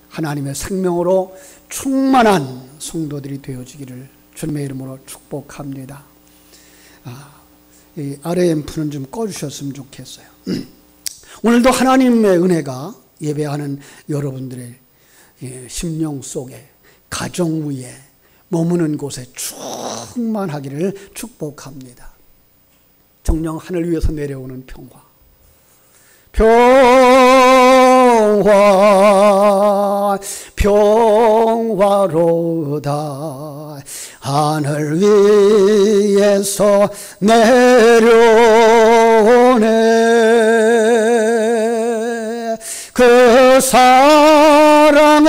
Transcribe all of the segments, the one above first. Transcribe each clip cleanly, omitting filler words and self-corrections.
하나님의 생명으로 충만한 성도들이 되어지기를 주님의 이름으로 축복합니다. 이 RM프는 좀 꺼주셨으면 좋겠어요. 오늘도 하나님의 은혜가 예배하는 여러분들의 심령 속에, 가정 위에, 머무는 곳에 충만하기를 축복합니다. 정녕 하늘 위에서 내려오는 평화, 평화로다. 하늘 위에서 내려오네. 그 사랑의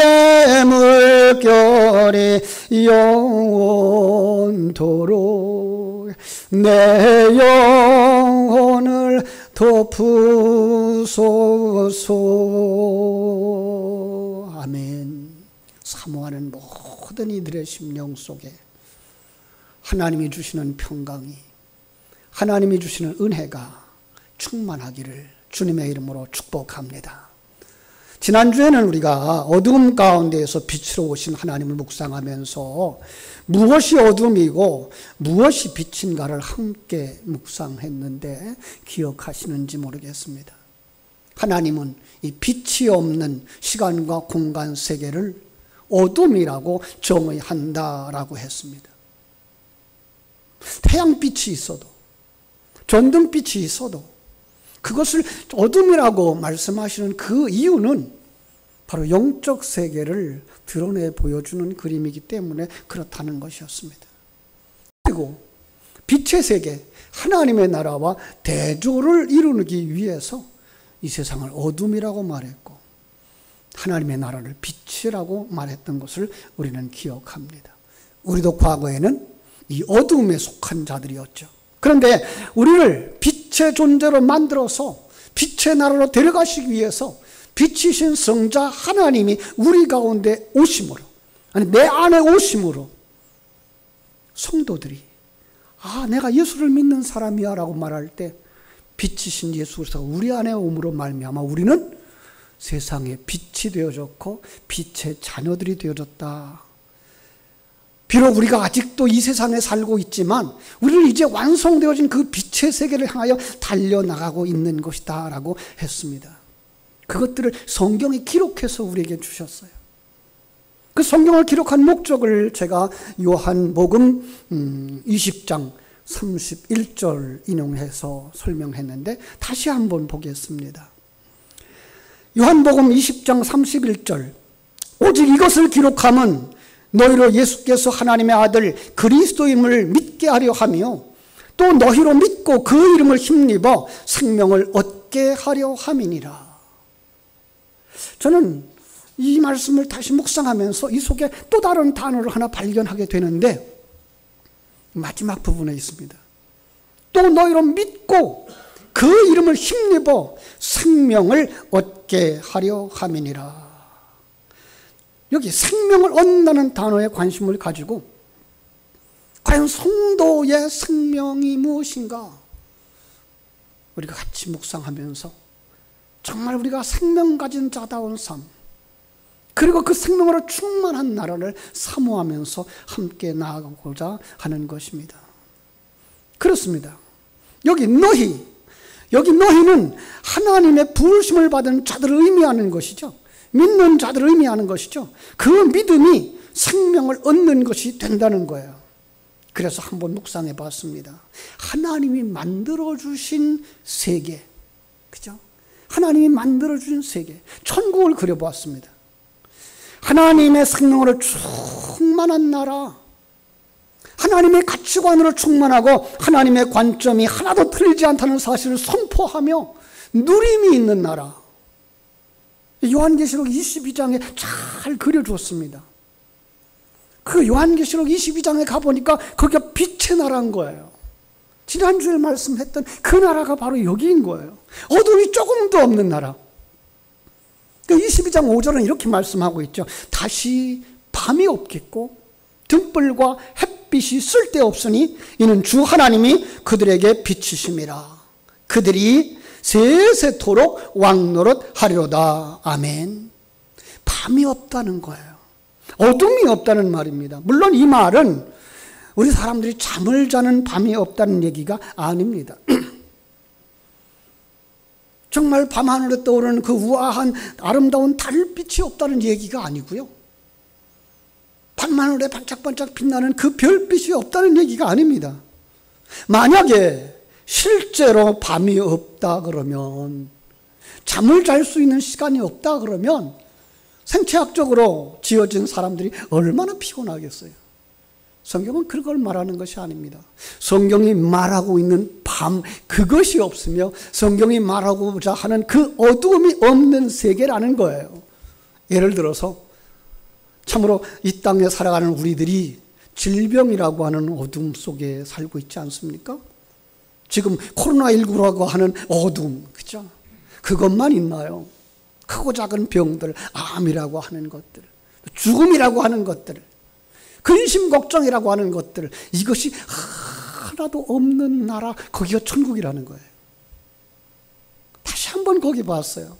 물결이 영원토록 내 영혼을 덮으소서. 아멘. 사모하는 모든 이들의 심령 속에 하나님이 주시는 평강이, 하나님이 주시는 은혜가 충만하기를 주님의 이름으로 축복합니다. 지난주에는 우리가 어두움 가운데에서 빛으로 오신 하나님을 묵상하면서 무엇이 어둠이고 무엇이 빛인가를 함께 묵상했는데 기억하시는지 모르겠습니다. 하나님은 이 빛이 없는 시간과 공간 세계를 어둠이라고 정의한다라고 했습니다. 태양빛이 있어도, 전등빛이 있어도 그것을 어둠이라고 말씀하시는 그 이유는 바로 영적 세계를 드러내 보여주는 그림이기 때문에 그렇다는 것이었습니다. 그리고 빛의 세계, 하나님의 나라와 대조를 이루기 위해서 이 세상을 어둠이라고 말했고 하나님의 나라를 빛이라고 말했던 것을 우리는 기억합니다. 우리도 과거에는 이 어둠에 속한 자들이었죠. 그런데 우리를 빛의 존재로 만들어서 빛의 나라로 데려가시기 위해서 빛이신 성자 하나님이 우리 가운데 오심으로, 아니 내 안에 오심으로 성도들이 내가 예수를 믿는 사람이야 라고 말할 때 빛이신 예수 그리스도가 우리 안에 오므로 말미암아 우리는 세상의 빛이 되어졌고 빛의 자녀들이 되어졌다. 비록 우리가 아직도 이 세상에 살고 있지만 우리는 이제 완성되어진 그 빛의 세계를 향하여 달려나가고 있는 것이다 라고 했습니다. 그것들을 성경이 기록해서 우리에게 주셨어요. 그 성경을 기록한 목적을 제가 요한복음 20장 31절 인용해서 설명했는데 다시 한번 보겠습니다. 요한복음 20장 31절, 오직 이것을 기록함은 너희로 예수께서 하나님의 아들 그리스도임을 믿게 하려 하며 또 너희로 믿고 그 이름을 힘입어 생명을 얻게 하려 함이니라. 저는 이 말씀을 다시 묵상하면서 이 속에 또 다른 단어를 하나 발견하게 되는데 마지막 부분에 있습니다. 또 너희로 믿고 그 이름을 힘입어 생명을 얻게 하려 함이니라. 여기 생명을 얻는다는 단어에 관심을 가지고 과연 성도의 생명이 무엇인가 우리가 같이 묵상하면서 정말 우리가 생명 가진 자다운 삶, 그리고 그 생명으로 충만한 나라를 사모하면서 함께 나아가고자 하는 것입니다. 그렇습니다. 여기 너희는 하나님의 부르심을 받은 자들을 의미하는 것이죠. 믿는 자들을 의미하는 것이죠. 그 믿음이 생명을 얻는 것이 된다는 거예요. 그래서 한번 묵상해 봤습니다. 하나님이 만들어주신 세계, 그죠? 하나님이 만들어주신 세계, 천국을 그려보았습니다. 하나님의 생명으로 충만한 나라, 하나님의 가치관으로 충만하고 하나님의 관점이 하나도 틀리지 않다는 사실을 선포하며 누림이 있는 나라, 요한계시록 22장에 잘 그려주었습니다. 그 요한계시록 22장에 가보니까 거기가 빛의 나라인 거예요. 지난주에 말씀했던 그 나라가 바로 여기인 거예요. 어둠이 조금도 없는 나라. 22장 5절은 이렇게 말씀하고 있죠. 다시 밤이 없겠고 등불과 햇빛이 쓸데없으니 이는 주 하나님이 그들에게 빛이심이라. 그들이 세세토록 왕노릇 하리로다. 아멘. 밤이 없다는 거예요. 어둠이 없다는 말입니다. 물론 이 말은 우리 사람들이 잠을 자는 밤이 없다는 얘기가 아닙니다. 정말 밤하늘에 떠오르는 그 우아한 아름다운 달빛이 없다는 얘기가 아니고요. 밤하늘에 반짝반짝 빛나는 그 별빛이 없다는 얘기가 아닙니다. 만약에 실제로 밤이 없다 그러면, 잠을 잘 수 있는 시간이 없다 그러면 생체학적으로 지어진 사람들이 얼마나 피곤하겠어요. 성경은 그걸 말하는 것이 아닙니다. 성경이 말하고 있는 밤, 그것이 없으며 성경이 말하고자 하는 그 어두움이 없는 세계라는 거예요. 예를 들어서 참으로 이 땅에 살아가는 우리들이 질병이라고 하는 어둠 속에 살고 있지 않습니까? 지금 코로나19라고 하는 어둠, 그죠? 그것만 있나요? 크고 작은 병들, 암이라고 하는 것들, 죽음이라고 하는 것들, 근심 걱정이라고 하는 것들, 이것이 하나도 없는 나라, 거기가 천국이라는 거예요. 다시 한번 거기 봤어요.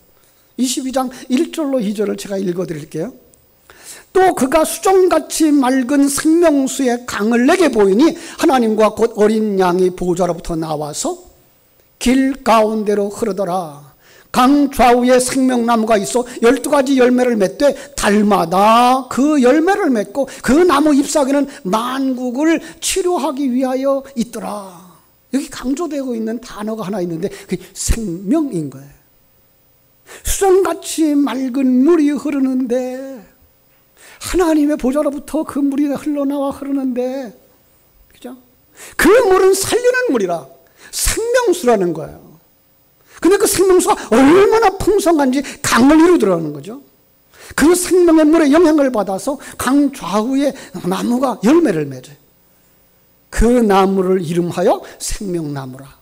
22장 1절로 2절을 제가 읽어드릴게요. 또 그가 수정같이 맑은 생명수의 강을 내게 보이니 하나님과 곧 어린 양이 보좌로부터 나와서 길 가운데로 흐르더라. 강 좌우에 생명나무가 있어 12가지 열매를 맺되 달마다 그 열매를 맺고 그 나무 잎사귀는 만국을 치료하기 위하여 있더라. 여기 강조되고 있는 단어가 하나 있는데 그게 생명인 거예요. 수정같이 맑은 물이 흐르는데, 하나님의 보좌로부터 그 물이 흘러나와 흐르는데, 그죠? 그 물은 살리는 물이라, 생명수라는 거예요. 근데 그 생명수가 얼마나 풍성한지 강을 이루더라는 거죠. 그 생명의 물의 영향을 받아서 강 좌우에 나무가 열매를 맺어요. 그 나무를 이름하여 생명나무라.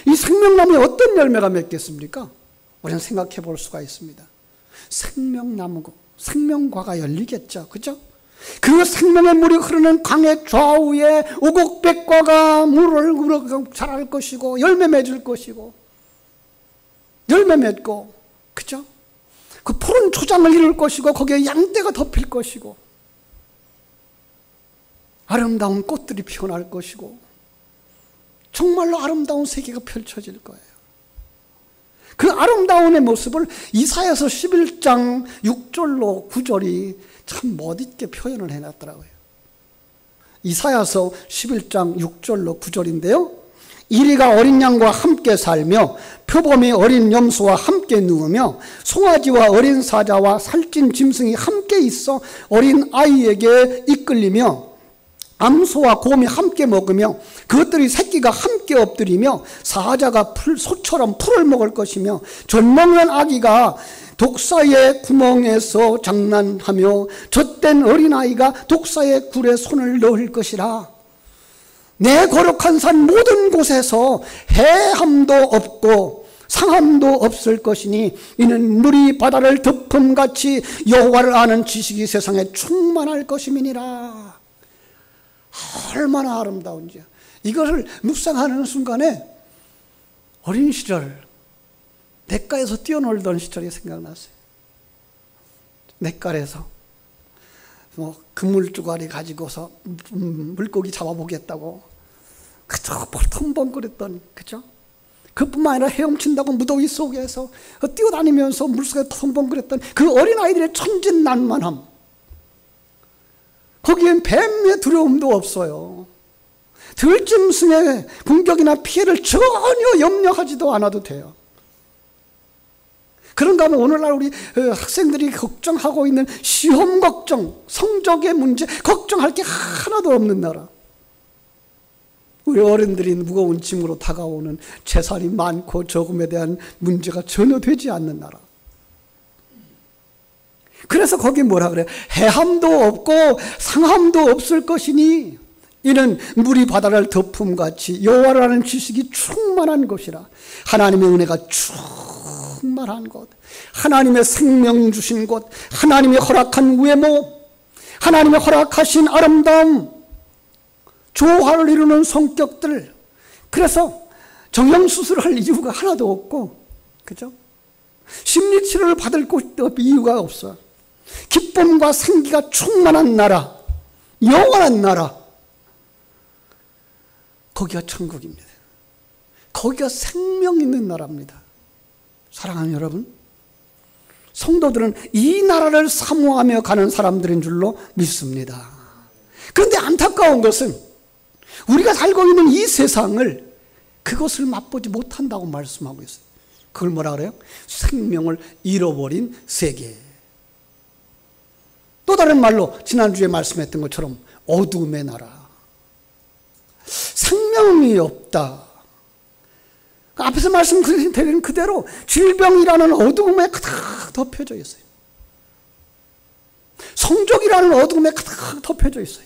이 생명나무에 어떤 열매가 맺겠습니까? 우리는 생각해 볼 수가 있습니다. 생명나무고 생명과가 열리겠죠. 그죠? 그 생명의 물이 흐르는 강의 좌우에 우곡백과가 물을 자랄 것이고 열매 맺을 것이고 열매 맺고, 그죠? 그 푸른 초장을 이룰 것이고 거기에 양떼가 덮일 것이고 아름다운 꽃들이 피어날 것이고 정말로 아름다운 세계가 펼쳐질 거예요. 그 아름다움의 모습을 이사야서 11장 6절로 9절이 참 멋있게 표현을 해놨더라고요. 이사야서 11장 6절로 9절인데요. 이리가 어린 양과 함께 살며 표범이 어린 염소와 함께 누우며 송아지와 어린 사자와 살찐 짐승이 함께 있어 어린 아이에게 이끌리며 암소와 곰이 함께 먹으며 그것들이 새끼가 함께 엎드리며 사자가 소처럼 풀을 먹을 것이며 젖먹는 아기가 독사의 구멍에서 장난하며 젖된 어린아이가 독사의 굴에 손을 넣을 것이라. 내 거룩한 산 모든 곳에서 해함도 없고 상함도 없을 것이니 이는 물이 바다를 덮음같이 여호와를 아는 지식이 세상에 충만할 것임이니라. 얼마나 아름다운지. 이것을 묵상하는 순간에 어린 시절 냇가에서 뛰어놀던 시절이 생각났어요. 냇가에서 그물 쪼가리 가지고서 물고기 잡아보겠다고 그저 텀벙거렸던, 그죠? 그뿐만 아니라 헤엄친다고 무더위 속에서 뛰어다니면서 물속에 텀벙거렸던 그 어린아이들의 천진난만함, 거기엔 뱀의 두려움도 없어요. 들짐승의 공격이나 피해를 전혀 염려하지도 않아도 돼요. 그런가 하면 오늘날 우리 학생들이 걱정하고 있는 시험 걱정, 성적의 문제 걱정할 게 하나도 없는 나라. 우리 어른들이 무거운 짐으로 다가오는 재산이 많고 적음에 대한 문제가 전혀 되지 않는 나라. 그래서 거기 뭐라 그래요? 해함도 없고 상함도 없을 것이니 이는 물이 바다를 덮음같이 여호와를 아는 지식이 충만한 것이라. 하나님의 은혜가 충만한 곳, 하나님의 생명 주신 곳, 하나님이 허락한 외모, 하나님이 허락하신 아름다움, 조화를 이루는 성격들. 그래서 정형수술을 할 이유가 하나도 없고, 그죠? 심리치료를 받을 이유가 없어. 기쁨과 생기가 충만한 나라, 영원한 나라, 거기가 천국입니다. 거기가 생명 있는 나라입니다. 사랑하는 여러분, 성도들은 이 나라를 사모하며 가는 사람들인 줄로 믿습니다. 그런데 안타까운 것은 우리가 살고 있는 이 세상을, 그것을 맛보지 못한다고 말씀하고 있어요. 그걸 뭐라 그래요? 생명을 잃어버린 세계. 또 다른 말로 지난주에 말씀했던 것처럼 어둠의 나라. 생명이 없다. 앞에서 말씀드린 그대로 질병이라는 어둠에 가득 덮여져 있어요. 성적이라는 어둠에 가득 덮여져 있어요.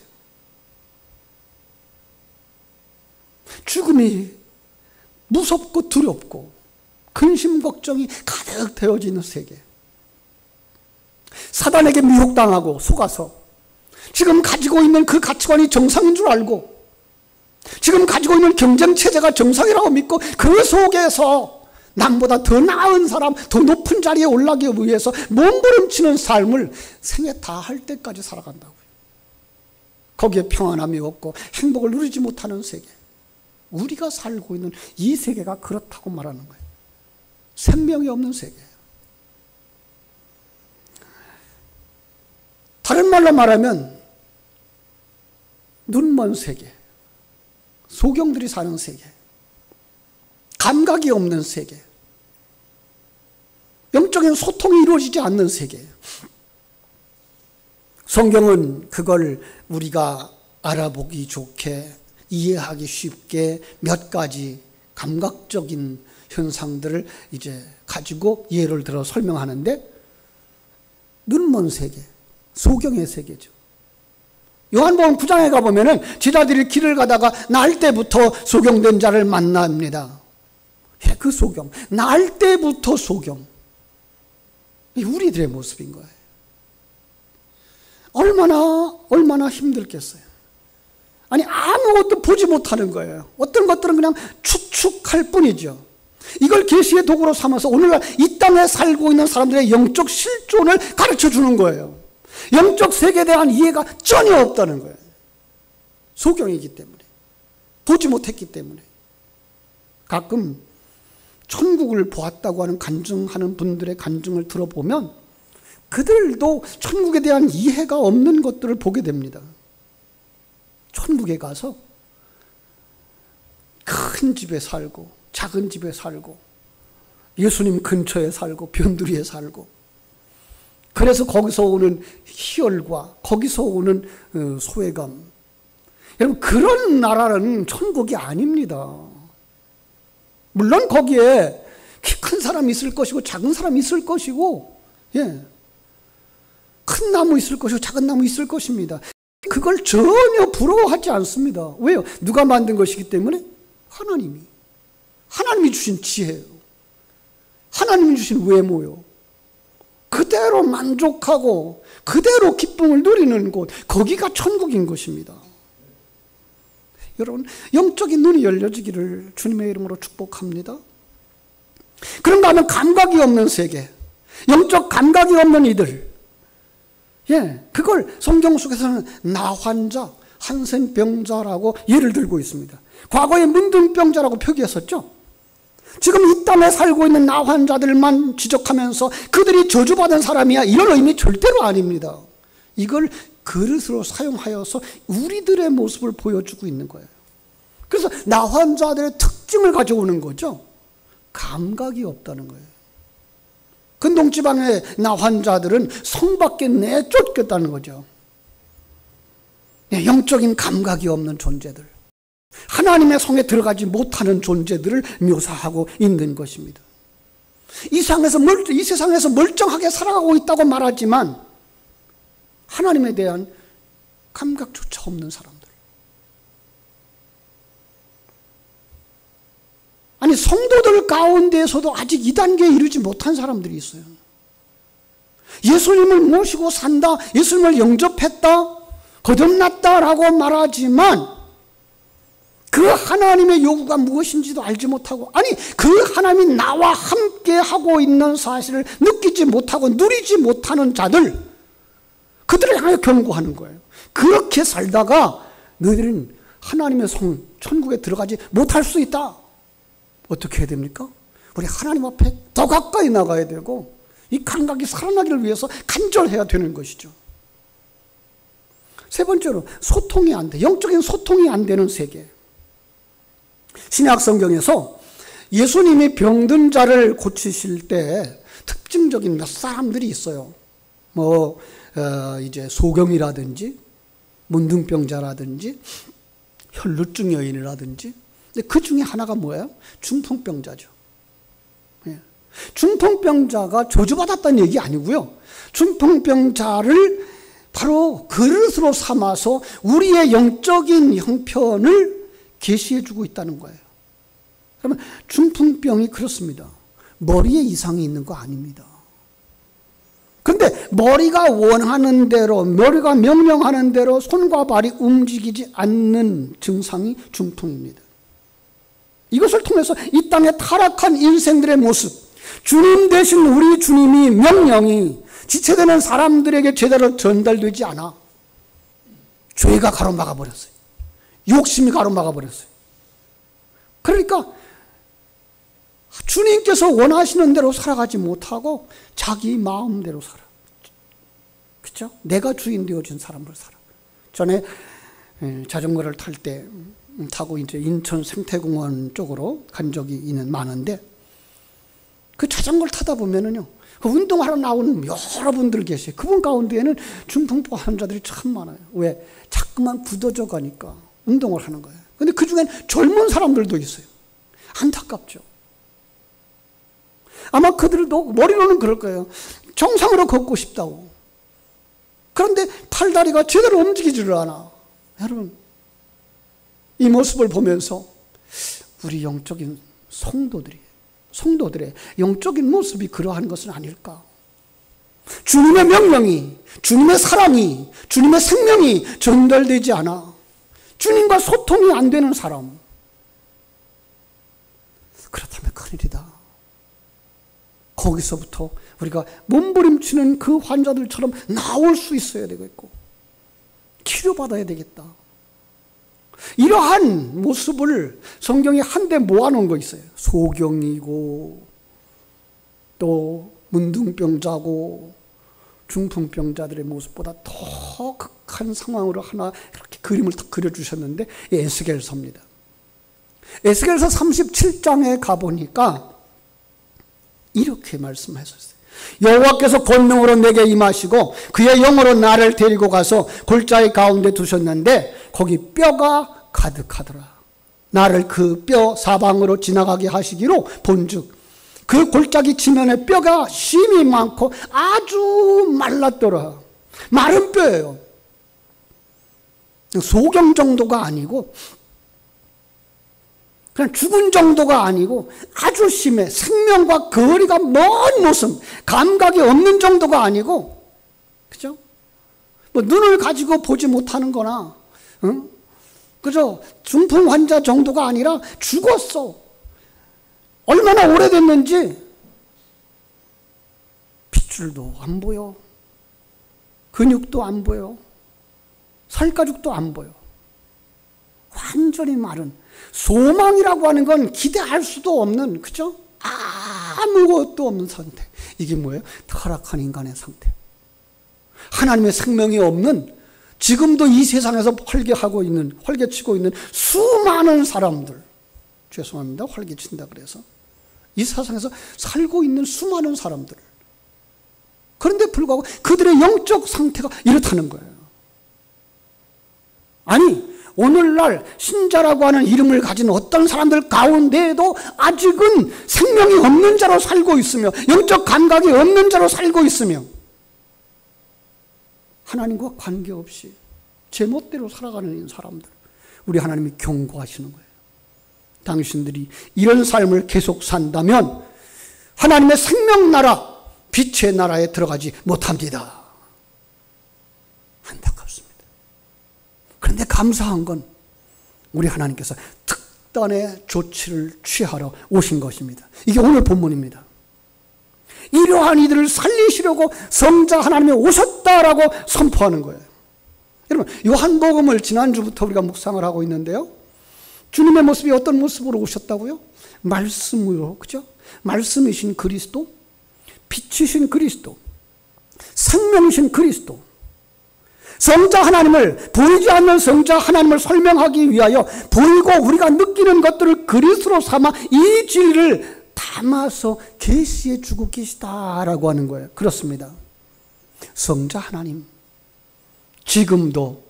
죽음이 무섭고 두렵고 근심 걱정이 가득 되어지는 세계. 사단에게 미혹당하고 속아서 지금 가지고 있는 그 가치관이 정상인 줄 알고, 지금 가지고 있는 경쟁체제가 정상이라고 믿고, 그 속에서 남보다 더 나은 사람, 더 높은 자리에 올라가기 위해서 몸부림치는 삶을 생애 다 할 때까지 살아간다고요. 거기에 평안함이 없고 행복을 누리지 못하는 세계. 우리가 살고 있는 이 세계가 그렇다고 말하는 거예요. 생명이 없는 세계예요. 다른 말로 말하면 눈먼 세계, 소경들이 사는 세계, 감각이 없는 세계, 영적인 소통이 이루어지지 않는 세계. 성경은 그걸 우리가 알아보기 좋게, 이해하기 쉽게 몇 가지 감각적인 현상들을 이제 가지고 예를 들어 설명하는데, 눈먼 세계, 소경의 세계죠. 요한복음 9장에 가보면은 제자들이 길을 가다가 날 때부터 소경된 자를 만납니다. 예, 그 소경, 날 때부터 소경. 우리들의 모습인 거예요. 얼마나 힘들겠어요. 아니, 아무것도 보지 못하는 거예요. 어떤 것들은 그냥 추측할 뿐이죠. 이걸 계시의 도구로 삼아서 오늘날 이 땅에 살고 있는 사람들의 영적 실존을 가르쳐 주는 거예요. 영적 세계에 대한 이해가 전혀 없다는 거예요. 소경이기 때문에, 보지 못했기 때문에. 가끔 천국을 보았다고 하는 간증하는 분들의 간증을 들어보면 그들도 천국에 대한 이해가 없는 것들을 보게 됩니다. 천국에 가서 큰 집에 살고 작은 집에 살고 예수님 근처에 살고 변두리에 살고, 그래서 거기서 오는 희열과 거기서 오는 소외감. 여러분, 그런 나라는 천국이 아닙니다. 물론 거기에 키 큰 사람이 있을 것이고 작은 사람이 있을 것이고, 예, 큰 나무 있을 것이고 작은 나무 있을 것입니다. 그걸 전혀 부러워하지 않습니다. 왜요? 누가 만든 것이기 때문에? 하나님이 주신 지혜예요. 하나님이 주신 외모요. 그대로 만족하고 그대로 기쁨을 누리는 곳, 거기가 천국인 것입니다. 여러분, 영적인 눈이 열려지기를 주님의 이름으로 축복합니다. 그런가 하면 감각이 없는 세계, 영적 감각이 없는 이들, 예, 그걸 성경 속에서는 나환자, 한센병자라고 예를 들고 있습니다. 과거에 문둥병자라고 표기했었죠. 지금 이 땅에 살고 있는 나환자들만 지적하면서 그들이 저주받은 사람이야, 이런 의미 절대로 아닙니다. 이걸 그릇으로 사용하여서 우리들의 모습을 보여주고 있는 거예요. 그래서 나환자들의 특징을 가져오는 거죠. 감각이 없다는 거예요. 근동지방의 나환자들은 성 밖에 내쫓겼다는 거죠. 영적인 감각이 없는 존재들, 하나님의 성에 들어가지 못하는 존재들을 묘사하고 있는 것입니다. 이 세상에서 멀쩡하게 살아가고 있다고 말하지만 하나님에 대한 감각조차 없는 사람들. 아니, 성도들 가운데에서도 아직 이 단계에 이르지 못한 사람들이 있어요. 예수님을 모시고 산다, 예수님을 영접했다, 거듭났다라고 말하지만 그 하나님의 요구가 무엇인지도 알지 못하고, 아니, 그 하나님이 나와 함께 하고 있는 사실을 느끼지 못하고 누리지 못하는 자들, 그들을 향해 경고하는 거예요. 그렇게 살다가 너희들은 하나님의 성, 천국에 들어가지 못할 수 있다. 어떻게 해야 됩니까? 우리 하나님 앞에 더 가까이 나가야 되고 이 감각이 살아나기를 위해서 간절해야 되는 것이죠. 세 번째로 소통이 안 돼. 영적인 소통이 안 되는 세계. 신약 성경에서 예수님이 병든 자를 고치실 때 특징적인 몇 사람들이 있어요. 이제 소경이라든지 문둥병자라든지 혈루증 여인이라든지. 근데 그 중에 하나가 뭐예요? 중풍병자죠. 중풍병자가 저주받았다는 얘기 아니고요. 중풍병자를 바로 그릇으로 삼아서 우리의 영적인 형편을 계시해 주고 있다는 거예요. 그러면 중풍병이 그렇습니다. 머리에 이상이 있는 거 아닙니다. 그런데 머리가 원하는 대로, 머리가 명령하는 대로 손과 발이 움직이지 않는 증상이 중풍입니다. 이것을 통해서 이 땅의 타락한 인생들의 모습, 주님 대신 우리 주님이 명령이 지체되는 사람들에게 제대로 전달되지 않아 죄가 가로막아 버렸어요. 욕심이 가로막아 버렸어요. 그러니까 주님께서 원하시는 대로 살아가지 못하고 자기 마음대로 살아. 그렇죠? 내가 주인 되어진 사람을 살아. 전에 자전거를 타고 이제 인천 생태공원 쪽으로 간 적이 많은데 그 자전거를 타다 보면은요, 그 운동하러 나오는 여러분들 계세요. 그분 가운데에는 중풍병 환자들이 참 많아요. 왜? 자꾸만 굳어져 가니까 운동을 하는 거예요. 근데 그 중엔 젊은 사람들도 있어요. 안타깝죠. 아마 그들도 머리로는 그럴 거예요. 정상으로 걷고 싶다고. 그런데 팔다리가 제대로 움직이지를 않아. 여러분, 이 모습을 보면서 우리 영적인 성도들의 영적인 모습이 그러한 것은 아닐까. 주님의 명령이, 주님의 사랑이, 주님의 생명이 전달되지 않아. 주님과 소통이 안 되는 사람. 그렇다면 큰일이다. 거기서부터 우리가 몸부림치는 그 환자들처럼 나올 수 있어야 되겠고 치료받아야 되겠다. 이러한 모습을 성경이 한데 모아놓은 거 있어요. 소경이고 또 문둥병자고 중풍병자들의 모습보다 더 극한 상황으로 하나 이렇게 그림을 딱 그려주셨는데 에스겔서입니다. 에스겔서 37장에 가보니까 이렇게 말씀하셨어요. 여호와께서 권능으로 내게 임하시고 그의 영으로 나를 데리고 가서 골짜기 가운데 두셨는데 거기 뼈가 가득하더라. 나를 그 뼈 사방으로 지나가게 하시기로 본즉 그 골짜기 지면에 뼈가 심이 많고 아주 말랐더라. 마른 뼈예요. 소경 정도가 아니고 그냥 죽은 정도가 아니고 아주 심해. 생명과 거리가 먼 모습, 감각이 없는 정도가 아니고, 그죠? 뭐 눈을 가지고 보지 못하는 거나, 그죠? 중풍 환자 정도가 아니라 죽었어. 얼마나 오래됐는지 핏줄도 안 보여. 근육도 안 보여. 살가죽도 안 보여. 완전히 마른. 소망이라고 하는 건 기대할 수도 없는, 그죠? 아무것도 없는 상태. 이게 뭐예요? 타락한 인간의 상태. 하나님의 생명이 없는, 지금도 이 세상에서 활개치고 있는 수많은 사람들. 죄송합니다. 활개친다 그래서. 이 세상에서 살고 있는 수많은 사람들. 그런데 불구하고 그들의 영적 상태가 이렇다는 거예요. 아니, 오늘날 신자라고 하는 이름을 가진 어떤 사람들 가운데에도 아직은 생명이 없는 자로 살고 있으며 영적 감각이 없는 자로 살고 있으며 하나님과 관계없이 제멋대로 살아가는 사람들, 우리 하나님이 경고하시는 거예요. 당신들이 이런 삶을 계속 산다면 하나님의 생명나라, 빛의 나라에 들어가지 못합니다. 안타깝습니다. 그런데 감사한 건 우리 하나님께서 특단의 조치를 취하러 오신 것입니다. 이게 오늘 본문입니다. 이러한 이들을 살리시려고 성자 하나님이 오셨다라고 선포하는 거예요. 여러분, 요한복음을 지난주부터 우리가 묵상을 하고 있는데요, 주님의 모습이 어떤 모습으로 오셨다고요? 말씀으로, 그죠? 말씀이신 그리스도, 빛이신 그리스도, 생명이신 그리스도, 성자 하나님을, 보이지 않는 성자 하나님을 설명하기 위하여 보이고 우리가 느끼는 것들을 그리스도로 삼아 이 진리를 담아서 계시해 주고 계시다라고 하는 거예요. 그렇습니다. 성자 하나님, 지금도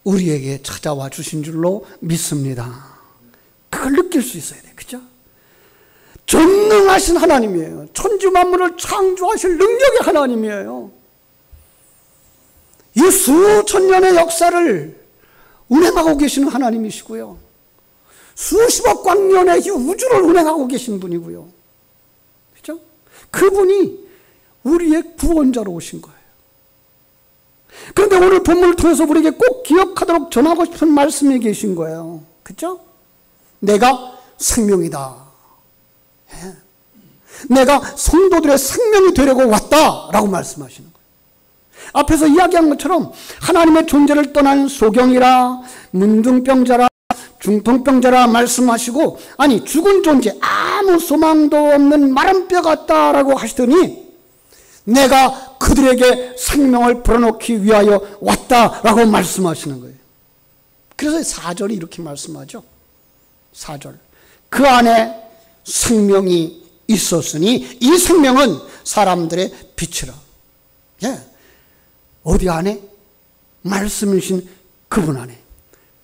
우리에게 찾아와 주신 줄로 믿습니다. 그걸 느낄 수 있어야 돼요. 그죠? 전능하신 하나님이에요. 천지 만물을 창조하실 능력의 하나님이에요. 이 수천 년의 역사를 운행하고 계시는 하나님이시고요, 수십억 광년의 이 우주를 운행하고 계신 분이고요. 그죠? 그분이 우리의 구원자로 오신 거예요. 그런데 오늘 본문을 통해서 우리에게 꼭 기억하도록 전하고 싶은 말씀이 계신 거예요. 그죠? 내가 생명이다. 내가 성도들의 생명이 되려고 왔다라고 말씀하시는 거예요. 앞에서 이야기한 것처럼 하나님의 존재를 떠난 소경이라, 문둥병자라, 중풍병자라 말씀하시고, 아니 죽은 존재, 아무 소망도 없는 마른 뼈 같다라고 하시더니 내가 그들에게 생명을 불어넣기 위하여 왔다라고 말씀하시는 거예요. 그래서 4절이 이렇게 말씀하죠. 4절, 그 안에 생명이 있었으니 이 생명은 사람들의 빛이라. 예. 어디 안에? 말씀이신 그분 안에,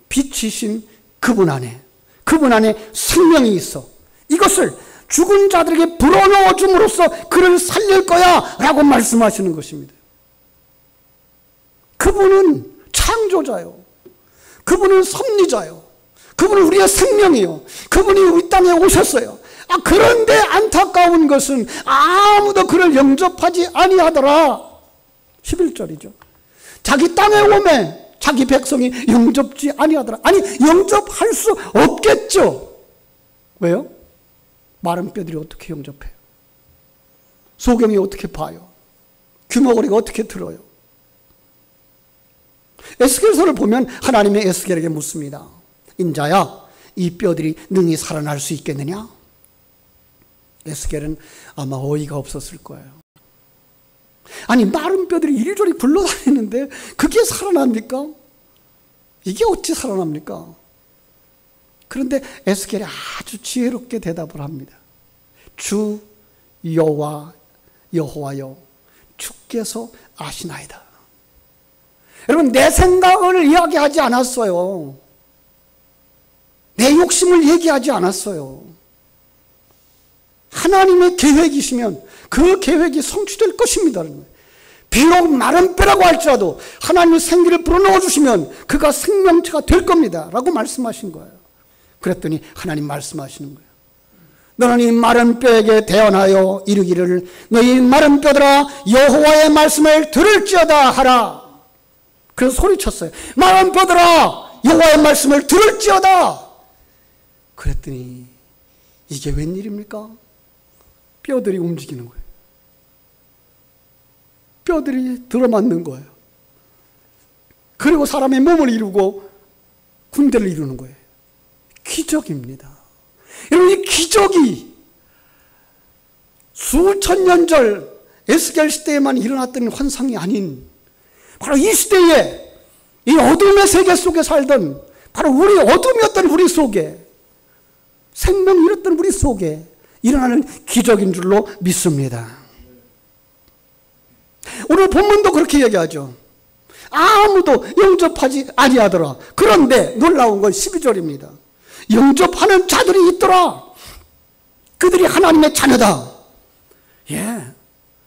빛이신 그분 안에, 그분 안에 생명이 있어. 이것을 죽은 자들에게 불어넣어 줌으로써 그를 살릴 거야 라고 말씀하시는 것입니다. 그분은 창조자요, 그분은 섭리자요, 그분은 우리의 생명이요, 그분이 우리 땅에 오셨어요. 그런데 안타까운 것은 아무도 그를 영접하지 아니하더라. 11절이죠. 자기 땅에 오매 자기 백성이 영접지 아니하더라. 아니, 영접할 수 없겠죠. 왜요? 마른 뼈들이 어떻게 영접해요? 소경이 어떻게 봐요? 귀머거리가 어떻게 들어요? 에스겔서를 보면 하나님이 에스겔에게 묻습니다. 인자야, 이 뼈들이 능히 살아날 수 있겠느냐? 에스겔은 아마 어이가 없었을 거예요. 아니, 마른 뼈들이 이리저리 굴러다니는데 그게 살아납니까? 이게 어찌 살아납니까? 그런데 에스겔이 아주 지혜롭게 대답을 합니다. 주 여호와여, 주께서 아시나이다. 여러분, 내 생각을 이야기하지 않았어요. 내 욕심을 얘기하지 않았어요. 하나님의 계획이시면 그 계획이 성취될 것입니다. 비록 마른 뼈라고 할지라도 하나님이 생기를 불어넣어 주시면 그가 생명체가 될 겁니다 라고 말씀하신 거예요. 그랬더니 하나님 말씀하시는 거예요. 너는 이 마른 뼈에게 대언하여 이르기를, 너희 마른 뼈들아 여호와의 말씀을 들을지어다 하라. 그래서 소리쳤어요. 마른 뼈들아 여호와의 말씀을 들을지어다. 그랬더니 이게 웬일입니까? 뼈들이 움직이는 거예요. 뼈들이 들어맞는 거예요. 그리고 사람의 몸을 이루고 군대를 이루는 거예요. 기적입니다. 여러분, 이 기적이 수천 년 전 에스겔 시대에만 일어났던 환상이 아닌, 바로 이 시대에 이 어둠의 세계 속에 살던 바로 우리 어둠이었던 우리 속에, 생명 잃었던 우리 속에 일어나는 기적인 줄로 믿습니다. 오늘 본문도 그렇게 얘기하죠. 아무도 영접하지 아니하더라. 그런데 놀라운 건 12절입니다. 영접하는 자들이 있더라. 그들이 하나님의 자녀다. 예,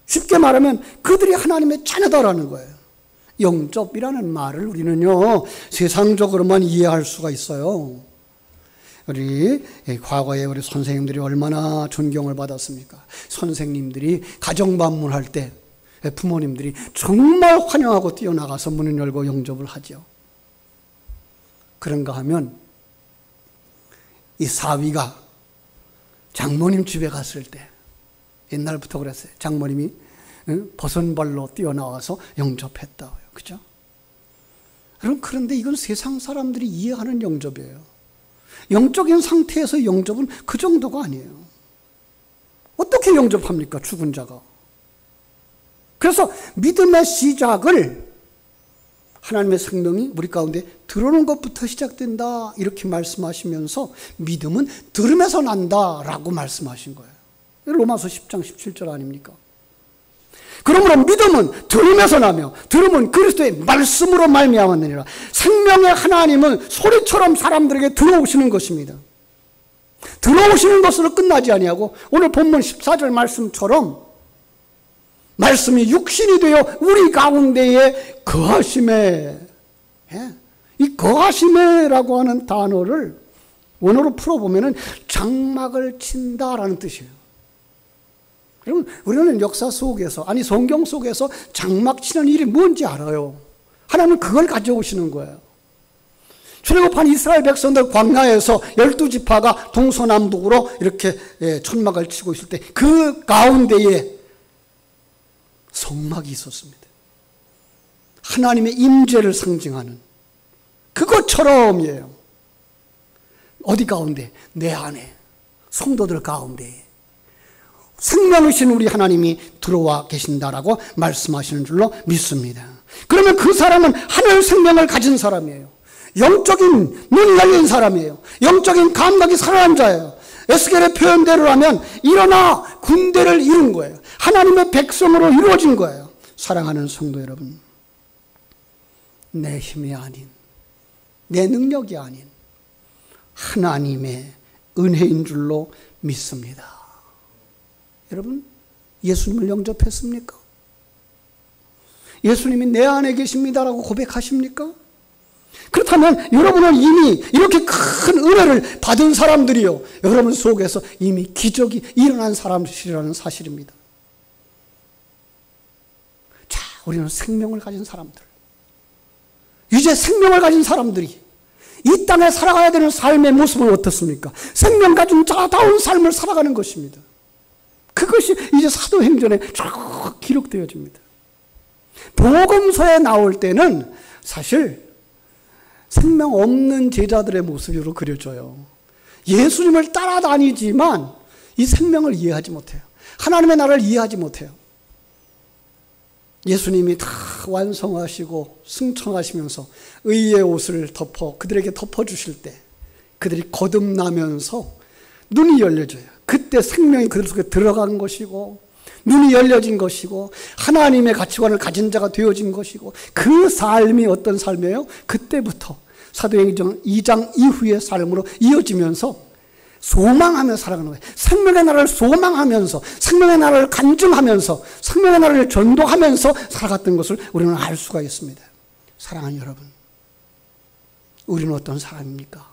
쉽게 말하면 그들이 하나님의 자녀다라는 거예요. 영접이라는 말을 우리는요 세상적으로만 이해할 수가 있어요. 우리 과거에 우리 선생님들이 얼마나 존경을 받았습니까? 선생님들이 가정 방문할 때 부모님들이 정말 환영하고 뛰어나가서 문을 열고 영접을 하죠. 그런가 하면 이 사위가 장모님 집에 갔을 때 옛날부터 그랬어요. 장모님이 버선발로 뛰어나와서 영접했다고요. 그죠? 여러분, 그런데 이건 세상 사람들이 이해하는 영접이에요. 영적인 상태에서 영접은 그 정도가 아니에요. 어떻게 영접합니까? 죽은 자가. 그래서 믿음의 시작을 하나님의 생명이 우리 가운데 들어오는 것부터 시작된다 이렇게 말씀하시면서 믿음은 들음에서 난다라고 말씀하신 거예요. 로마서 10장 17절 아닙니까? 그러므로 믿음은 들음에서 나며 들음은 그리스도의 말씀으로 말미암았느니라. 생명의 하나님은 소리처럼 사람들에게 들어오시는 것입니다. 들어오시는 것으로 끝나지 아니하고 오늘 본문 14절 말씀처럼 말씀이 육신이 되어 우리 가운데에 거하심에, 이 거하심에라고 하는 단어를 원어로 풀어보면 장막을 친다라는 뜻이에요. 여러분, 우리는 역사 속에서, 아니 성경 속에서 장막 치는 일이 뭔지 알아요. 하나님은 그걸 가져오시는 거예요. 출애굽한 이스라엘 백성들 광야에서 12지파가 동서남북으로 이렇게 천막을 치고 있을 때 그 가운데에 성막이 있었습니다. 하나님의 임재를 상징하는 그것처럼이에요. 어디 가운데? 내 안에, 성도들 가운데 생명이신 우리 하나님이 들어와 계신다라고 말씀하시는 줄로 믿습니다. 그러면 그 사람은 하늘 생명을 가진 사람이에요. 영적인 눈이 열린 사람이에요. 영적인 감각이 살아난 자예요. 에스겔의 표현대로 하면 일어나 군대를 이룬 거예요. 하나님의 백성으로 이루어진 거예요. 사랑하는 성도 여러분, 내 힘이 아닌, 내 능력이 아닌 하나님의 은혜인 줄로 믿습니다. 여러분, 예수님을 영접했습니까? 예수님이 내 안에 계십니다라고 고백하십니까? 그렇다면 여러분은 이미 이렇게 큰 은혜를 받은 사람들이요, 여러분 속에서 이미 기적이 일어난 사람들이라는 사실입니다. 자, 우리는 생명을 가진 사람들, 이제 생명을 가진 사람들이 이 땅에 살아가야 되는 삶의 모습은 어떻습니까? 생명 가진 자다운 삶을 살아가는 것입니다. 그것이 이제 사도행전에 쭉 기록되어집니다. 복음서에 나올 때는 사실 생명 없는 제자들의 모습으로 그려져요. 예수님을 따라다니지만 이 생명을 이해하지 못해요. 하나님의 나라를 이해하지 못해요. 예수님이 다 완성하시고 승천하시면서 의의 옷을 그들에게 덮어주실 때 그들이 거듭나면서 눈이 열려져요. 그때 생명이 그들 속에 들어간 것이고 눈이 열려진 것이고 하나님의 가치관을 가진 자가 되어진 것이고 그 삶이 어떤 삶이에요? 그때부터 사도행전 2장 이후의 삶으로 이어지면서 소망하며 살아가는 거예요. 생명의 나라를 소망하면서 생명의 나라를 간증하면서 생명의 나라를 전도하면서 살아갔던 것을 우리는 알 수가 있습니다. 사랑하는 여러분, 우리는 어떤 사람입니까?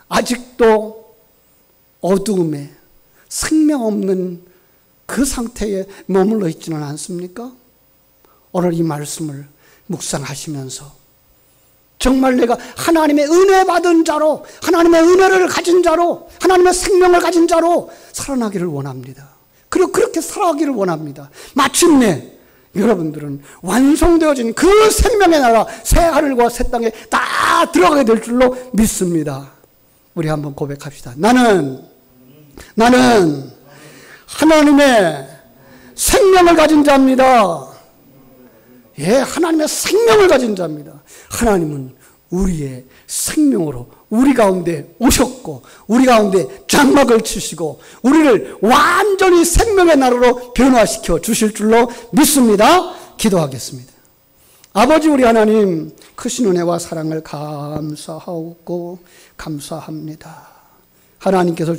아직도 어두움에 생명 없는 그 상태에 머물러 있지는 않습니까? 오늘 이 말씀을 묵상하시면서 정말 내가 하나님의 은혜 받은 자로, 하나님의 은혜를 가진 자로, 하나님의 생명을 가진 자로 살아나기를 원합니다. 그리고 그렇게 살아가기를 원합니다. 마침내 여러분들은 완성되어진 그 생명의 나라, 새 하늘과 새 땅에 다 들어가게 될 줄로 믿습니다. 우리 한번 고백합시다. 나는 하나님의 생명을 가진 자입니다. 예, 하나님의 생명을 가진 자입니다. 하나님은 우리의 생명으로 우리 가운데 오셨고 우리 가운데 장막을 치시고 우리를 완전히 생명의 나라로 변화시켜 주실 줄로 믿습니다. 기도하겠습니다. 아버지 우리 하나님, 크신 은혜와 사랑을 감사하고 감사합니다. 하나님께서